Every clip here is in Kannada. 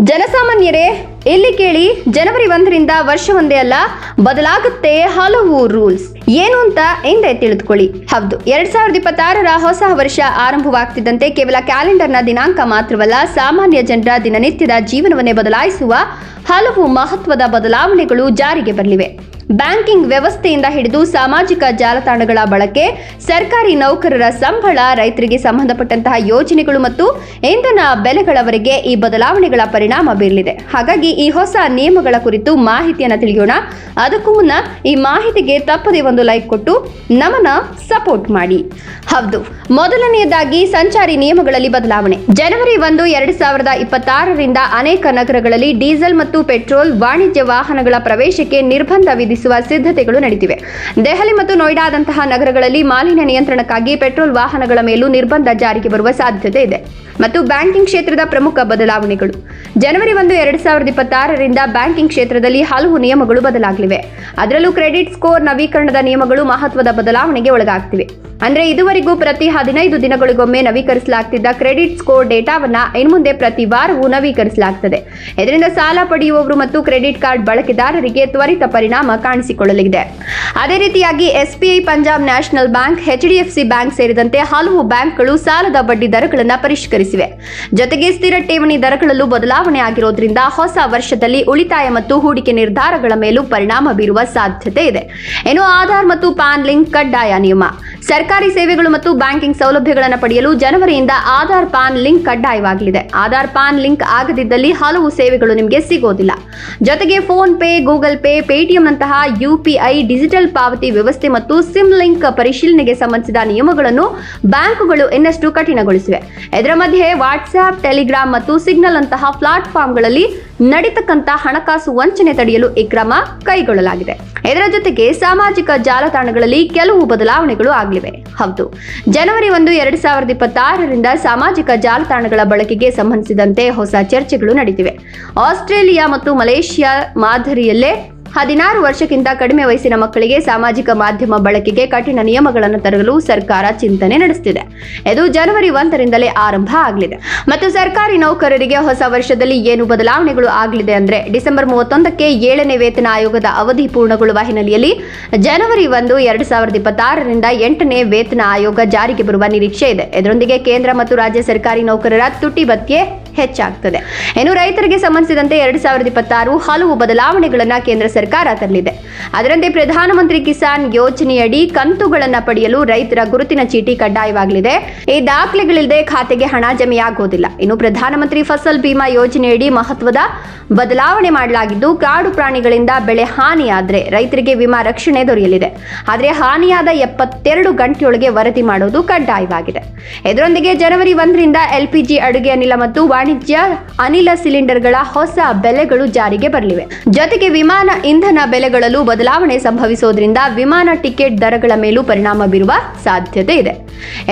ಜನಸಾಮಾನ್ಯರೇ ಇಲ್ಲಿ ಕೇಳಿ, ಜನವರಿ 1ರಿಂದ ವರ್ಷವೊಂದೇ ಅಲ್ಲ, ಬದಲಾಗುತ್ತೆ ಹಲವು ರೂಲ್ಸ್. ಏನು ಅಂತ ಎಂದೇ ತಿಳಿದುಕೊಳ್ಳಿ. ಹೌದು, 2026ರ ಹೊಸ ವರ್ಷ ಆರಂಭವಾಗ್ತಿದ್ದಂತೆ ಕೇವಲ ಕ್ಯಾಲೆಂಡರ್ನ ದಿನಾಂಕ ಮಾತ್ರವಲ್ಲ, ಸಾಮಾನ್ಯ ಜನರ ದಿನನಿತ್ಯದ ಜೀವನವನ್ನೇ ಬದಲಾಯಿಸುವ ಹಲವು ಮಹತ್ವದ ಬದಲಾವಣೆಗಳು ಜಾರಿಗೆ ಬರಲಿವೆ. ಬ್ಯಾಂಕಿಂಗ್ ವ್ಯವಸ್ಥೆಯಿಂದ ಹಿಡಿದು ಸಾಮಾಜಿಕ ಜಾಲತಾಣಗಳ ಬಳಕೆ, ಸರ್ಕಾರಿ ನೌಕರರ ಸಂಬಳ, ರೈತರಿಗೆ ಸಂಬಂಧಪಟ್ಟಂತಹ ಯೋಜನೆಗಳು ಮತ್ತು ಇಂಧನ ಬೆಲೆಗಳವರೆಗೆ ಈ ಬದಲಾವಣೆಗಳ ಪರಿಣಾಮ ಬೀರಲಿದೆ. ಹಾಗಾಗಿ ಈ ಹೊಸ ನಿಯಮಗಳ ಕುರಿತು ಮಾಹಿತಿಯನ್ನು ತಿಳಿಯೋಣ. ಅದಕ್ಕೂ ಮುನ್ನ ಈ ಮಾಹಿತಿಗೆ ತಪ್ಪದೆ ಒಂದು ಲೈಕ್ ಕೊಟ್ಟು ನಮ್ಮನ್ನ ಸಪೋರ್ಟ್ ಮಾಡಿ. ಹೌದು, ಮೊದಲನೆಯದಾಗಿ ಸಂಚಾರಿ ನಿಯಮಗಳಲ್ಲಿ ಬದಲಾವಣೆ. ಜನವರಿ 1, 2026ರಿಂದ ಅನೇಕ ನಗರಗಳಲ್ಲಿ ಡೀಸೆಲ್ ಮತ್ತು ಪೆಟ್ರೋಲ್ ವಾಣಿಜ್ಯ ವಾಹನಗಳ ಪ್ರವೇಶಕ್ಕೆ ನಿರ್ಬಂಧ ವಿಧಿಸುವ ಸಿದ್ಧತೆಗಳು ನಡೆದಿವೆ. ದೆಹಲಿ ಮತ್ತು ನೋಯ್ಡಾದಂತಹ ನಗರಗಳಲ್ಲಿ ಮಾಲಿನ್ಯ ನಿಯಂತ್ರಣಕ್ಕಾಗಿ ಪೆಟ್ರೋಲ್ ವಾಹನಗಳ ಮೇಲೂ ನಿರ್ಬಂಧ ಜಾರಿಗೆ ಬರುವ ಸಾಧ್ಯತೆ ಇದೆ. ಮತ್ತು ಬ್ಯಾಂಕಿಂಗ್ ಕ್ಷೇತ್ರದ ಪ್ರಮುಖ ಬದಲಾವಣೆಗಳು. ಜನವರಿ 1, 2026ರಿಂದ ಬ್ಯಾಂಕಿಂಗ್ ಕ್ಷೇತ್ರದಲ್ಲಿ ಹಲವು ನಿಯಮಗಳು ಬದಲಾಗಲಿವೆ. ಅದರಲ್ಲೂ ಕ್ರೆಡಿಟ್ ಸ್ಕೋರ್ ನವೀಕರಣದ ನಿಯಮಗಳು ಮಹತ್ವದ ಬದಲಾವಣೆಗೆ ಒಳಗಾಗ್ತಿವೆ. ಅಂದ್ರೆ ಇದುವರೆಗೂ ಪ್ರತಿ 15 ದಿನಗಳಿಗೊಮ್ಮೆ ನವೀಕರಿಸಲಾಗ್ತಿದ್ದ ಕ್ರೆಡಿಟ್ ಸ್ಕೋರ್ ಡೇಟಾವನ್ನ ಇನ್ಮುಂದೆ ಪ್ರತಿ ವಾರವೂ ನವೀಕರಿಸಲಾಗುತ್ತದೆ. ಇದರಿಂದ ಸಾಲ ಪಡೆಯುವವರು ಮತ್ತು ಕ್ರೆಡಿಟ್ ಕಾರ್ಡ್ ಬಳಕೆದಾರರಿಗೆ ತ್ವರಿತ ಪರಿಣಾಮ ಕಾಣಿಸಿಕೊಳ್ಳಲಿದೆ. ಅದೇ ರೀತಿಯಾಗಿ SBI, Punjab national bank, HDFC bank ಸೇರಿದಂತೆ ಹಲವು ಬ್ಯಾಂಕ್ಗಳು ಸಾಲದ ಬಡ್ಡಿ ದರಗಳನ್ನು ಪರಿಷ್ಕರಿಸಿವೆ. ಜೊತೆಗೆ ಸ್ಥಿರ ಠೇವಣಿ ದರಗಳಲ್ಲೂ ಬದಲಾವಣೆ ಆಗಿರೋದ್ರಿಂದ ಹೊಸ ವರ್ಷದಲ್ಲಿ ಉಳಿತಾಯ ಮತ್ತು ಹೂಡಿಕೆ ನಿರ್ಧಾರಗಳ ಮೇಲೂ ಪರಿಣಾಮ ಬೀರುವ ಸಾಧ್ಯತೆ ಇದೆ. ಇನ್ನು ಆಧಾರ್ ಮತ್ತು ಪಾನ್ ಲಿಂಕ್ ಕಡ್ಡಾಯ ನಿಯಮ. ಸರ್ಕಾರಿ ಸೇವೆಗಳು ಮತ್ತು ಬ್ಯಾಂಕಿಂಗ್ ಸೌಲಭ್ಯಗಳನ್ನು ಪಡೆಯಲು ಜನವರಿಯಿಂದ ಆಧಾರ್ ಪಾನ್ ಲಿಂಕ್ ಕಡ್ಡಾಯವಾಗಲಿದೆ. ಆಧಾರ್ ಪಾನ್ ಲಿಂಕ್ ಆಗದಿದ್ದಲ್ಲಿ ಹಲವು ಸೇವೆಗಳು ನಿಮಗೆ ಸಿಗೋದಿಲ್ಲ. ಜೊತೆಗೆ PhonePe, Google Pay, Paytm ನಂತಹ UPI ಡಿಜಿಟಲ್ ಪಾವತಿ ವ್ಯವಸ್ಥೆ ಮತ್ತು ಸಿಮ್ ಲಿಂಕ್ ಪರಿಶೀಲನೆಗೆ ಸಂಬಂಧಿಸಿದ ನಿಯಮಗಳನ್ನು ಬ್ಯಾಂಕುಗಳು ಇನ್ನಷ್ಟು ಕಠಿಣಗೊಳಿಸಿವೆ. ಇದರ ಮಧ್ಯೆ ವಾಟ್ಸ್ಆಪ್, ಟೆಲಿಗ್ರಾಮ್ ಮತ್ತು ಸಿಗ್ನಲ್ ಅಂತಹ ಪ್ಲಾಟ್ಫಾರ್ಮ್ಗಳಲ್ಲಿ ನಡೀತಕ್ಕಂಥ ಹಣಕಾಸು ವಂಚನೆ ತಡೆಯಲು ಈ ಕ್ರಮ ಕೈಗೊಳ್ಳಲಾಗಿದೆ. ಇದರ ಜೊತೆಗೆ ಸಾಮಾಜಿಕ ಜಾಲತಾಣಗಳಲ್ಲಿ ಕೆಲವು ಬದಲಾವಣೆಗಳು ಆಗಲಿವೆ. ಹೌದು, ಜನವರಿ 1, 2026ರಿಂದ ಸಾಮಾಜಿಕ ಜಾಲತಾಣಗಳ ಬಳಕೆಗೆ ಸಂಬಂಧಿಸಿದಂತೆ ಹೊಸ ಚರ್ಚೆಗಳು ನಡೆದಿವೆ. ಆಸ್ಟ್ರೇಲಿಯಾ ಮತ್ತು ಮಲೇಷಿಯಾ ಮಾದರಿಯಲ್ಲೇ 16 ವರ್ಷಕ್ಕಿಂತ ಕಡಿಮೆ ವಯಸ್ಸಿನ ಮಕ್ಕಳಿಗೆ ಸಾಮಾಜಿಕ ಮಾಧ್ಯಮ ಬಳಕೆಗೆ ಕಠಿಣ ನಿಯಮಗಳನ್ನು ತರಲು ಸರ್ಕಾರ ಚಿಂತನೆ ನಡೆಸುತ್ತಿದೆ. ಇದು ಜನವರಿ 1ರಿಂದಲೇ ಆರಂಭ ಆಗಲಿದೆ. ಮತ್ತು ಸರ್ಕಾರಿ ನೌಕರರಿಗೆ ಹೊಸ ವರ್ಷದಲ್ಲಿ ಏನು ಬದಲಾವಣೆಗಳು ಆಗಲಿದೆ ಅಂದ್ರೆ, ಡಿಸೆಂಬರ್ 31ಕ್ಕೆ 7ನೇ ವೇತನ ಆಯೋಗದ ಅವಧಿ ಪೂರ್ಣಗೊಳ್ಳುವ ಹಿನ್ನೆಲೆಯಲ್ಲಿ ಜನವರಿ 1, 2026ರಿಂದ 8ನೇ ವೇತನ ಆಯೋಗ ಜಾರಿಗೆ ಬರುವ ನಿರೀಕ್ಷೆ ಇದೆ. ಇದರೊಂದಿಗೆ ಕೇಂದ್ರ ಮತ್ತು ರಾಜ್ಯ ಸರ್ಕಾರಿ ನೌಕರರ ತುಟಿ ಭತ್ಯೆ ಹೆಚ್ಚಾಗ್ತದೆ. ಇನ್ನು ರೈತರಿಗೆ ಸಂಬಂಧಿಸಿದಂತೆ 2026 ಹಲವು ಬದಲಾವಣೆಗಳನ್ನು ಕೇಂದ್ರ ಸರ್ಕಾರ ತರಲಿದೆ. ಅದರಂತೆ ಪ್ರಧಾನಮಂತ್ರಿ ಕಿಸಾನ್ ಯೋಜನೆಯಡಿ ಕಂತುಗಳನ್ನು ಪಡೆಯಲು ರೈತರ ಗುರುತಿನ ಚೀಟಿ ಕಡ್ಡಾಯವಾಗಲಿದೆ. ಈ ದಾಖಲೆಗಳಿಲ್ಲದೆ ಖಾತೆಗೆ ಹಣ ಜಮೆಯಾಗುವುದಿಲ್ಲ. ಇನ್ನು ಪ್ರಧಾನಮಂತ್ರಿ ಫಸಲ್ ಬಿಮಾ ಯೋಜನೆಯಡಿ ಮಹತ್ವದ ಬದಲಾವಣೆ ಮಾಡಲಾಗಿದ್ದು, ಕಾಡು ಪ್ರಾಣಿಗಳಿಂದ ಬೆಳೆ ಹಾನಿಯಾದರೆ ರೈತರಿಗೆ ವಿಮಾ ರಕ್ಷಣೆ ದೊರೆಯಲಿದೆ. ಆದರೆ ಹಾನಿಯಾದ 72 ಗಂಟೆಯೊಳಗೆ ವರದಿ ಮಾಡುವುದು ಕಡ್ಡಾಯವಾಗಿದೆ. ಇದರೊಂದಿಗೆ ಜನವರಿ 1ರಿಂದ LPG ಅಡುಗೆ ಅನಿಲ ಮತ್ತು ವಾಣಿಜ್ಯ ಅನಿಲ ಸಿಲಿಂಡರ್ಗಳ ಹೊಸ ಬೆಲೆಗಳು ಜಾರಿಗೆ ಬರಲಿವೆ. ಜೊತೆಗೆ ವಿಮಾನ ಇಂಧನ ಬೆಲೆಗಳಲ್ಲೂ ಬದಲಾವಣೆ ಸಂಭವಿಸುವುದರಿಂದ ವಿಮಾನ ಟಿಕೆಟ್ ದರಗಳ ಮೇಲೂ ಪರಿಣಾಮ ಬೀರುವ ಸಾಧ್ಯತೆ ಇದೆ.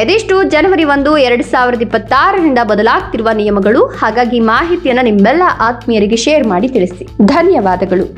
ಇದಿಷ್ಟು ಜನವರಿ 1, 2026ರಿಂದ ಬದಲಾಗ್ತಿರುವ ನಿಯಮಗಳು. ಹಾಗಾಗಿ ಮಾಹಿತಿಯನ್ನು ನಿಮ್ಮೆಲ್ಲ ಆತ್ಮೀಯರಿಗೆ ಶೇರ್ ಮಾಡಿ ತಿಳಿಸಿ. ಧನ್ಯವಾದಗಳು.